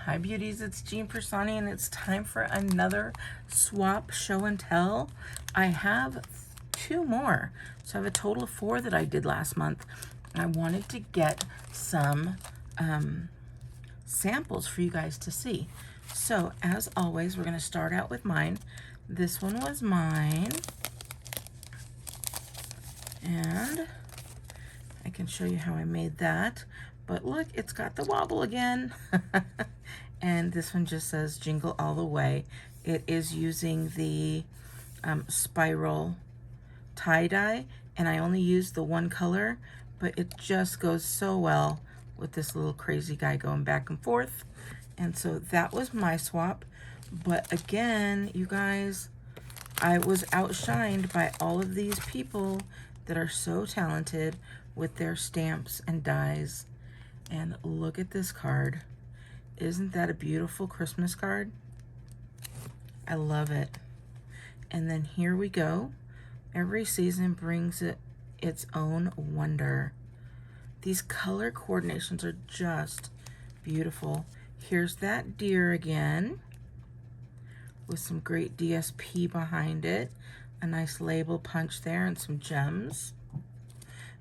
Hi beauties, it's Jean Piersanti and it's time for another swap show and tell. I have 2 more, so I have a total of 4 that I did last month. I wanted to get some samples for you guys to see. So as always, we're going to start out with mine. This one was mine, and I can show you how I made that. But look, it's got the wobble again. And this one just says Jingle All the Way. It is using the spiral tie-dye, and I only used the one color, but it just goes so well with this little crazy guy going back and forth. And so that was my swap. But again, you guys, I was outshined by all of these people that are so talented with their stamps and dies. And look at this card. Isn't that a beautiful Christmas card? I love it. And then here we go. Every season brings its own wonder. These color coordinations are just beautiful. Here's that deer again with some great DSP behind it. A nice label punch there and some gems.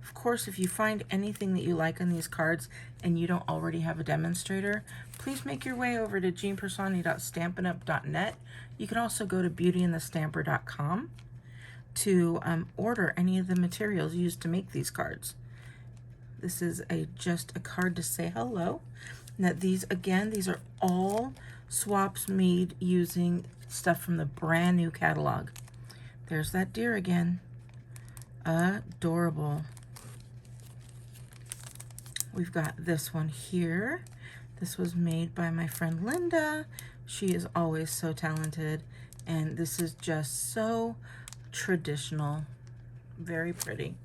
Of course, if you find anything that you like on these cards and you don't already have a demonstrator, please make your way over to jeanpiersanti.stampinup.net. You can also go to beautyandthestamper.com to order any of the materials used to make these cards. This is just a card to say hello. Now these are all swaps made using stuff from the brand new catalog. There's that deer again. Adorable. We've got this one here. This was made by my friend Linda. She is always so talented, and this is just so traditional. Very pretty.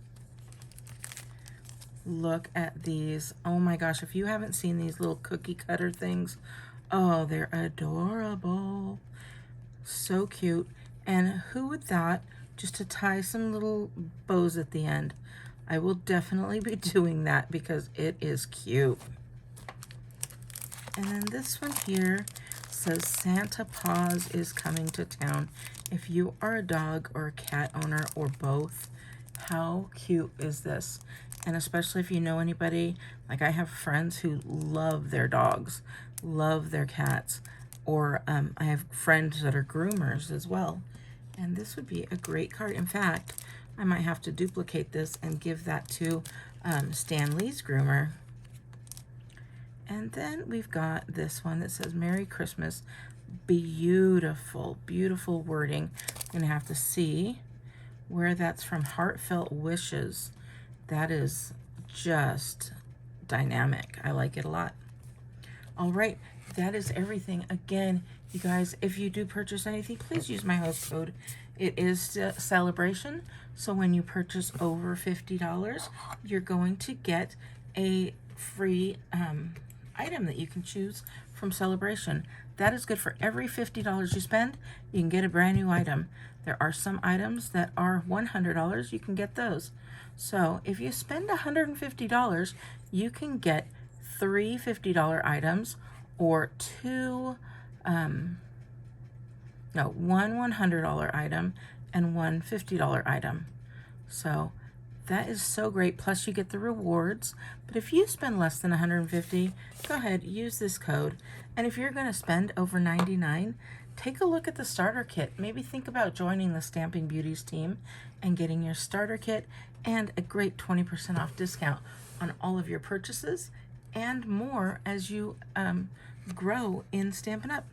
Look at these. Oh my gosh, if you haven't seen these little cookie cutter things, oh, they're adorable. So cute. And who would thought just to tie some little bows at the end? I will definitely be doing that because it is cute. And then this one here says Santa Paws is coming to town. If you are a dog or a cat owner or both, how cute is this? And especially if you know anybody, like I have friends who love their dogs, love their cats, or I have friends that are groomers as well. And this would be a great card. In fact, I might have to duplicate this and give that to Stan Lee's groomer. And then we've got this one that says Merry Christmas. Beautiful, beautiful wording. I'm gonna have to see where that's from. Heartfelt Wishes. That is just dynamic. I like it a lot. All right, that is everything. Again, you guys, if you do purchase anything, please use my host code. It is Celebration, so when you purchase over $50, you're going to get a free item that you can choose from Celebration. That is good for every $50 you spend, you can get a brand new item. There are some items that are $100, you can get those. So if you spend $150, you can get 3 $50 items or one $100 item and one $50 item. So that is so great. Plus you get the rewards. But if you spend less than $150, go ahead, use this code. And if you're going to spend over $99, take a look at the starter kit. Maybe think about joining the Stamping Beauties team and getting your starter kit and a great 20% off discount on all of your purchases and more as you grow in Stampin' Up.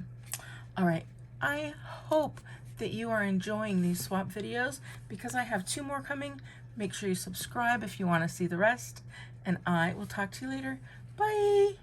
All right, I hope that you are enjoying these swap videos because I have 2 more coming. Make sure you subscribe if you want to see the rest, and I will talk to you later. Bye.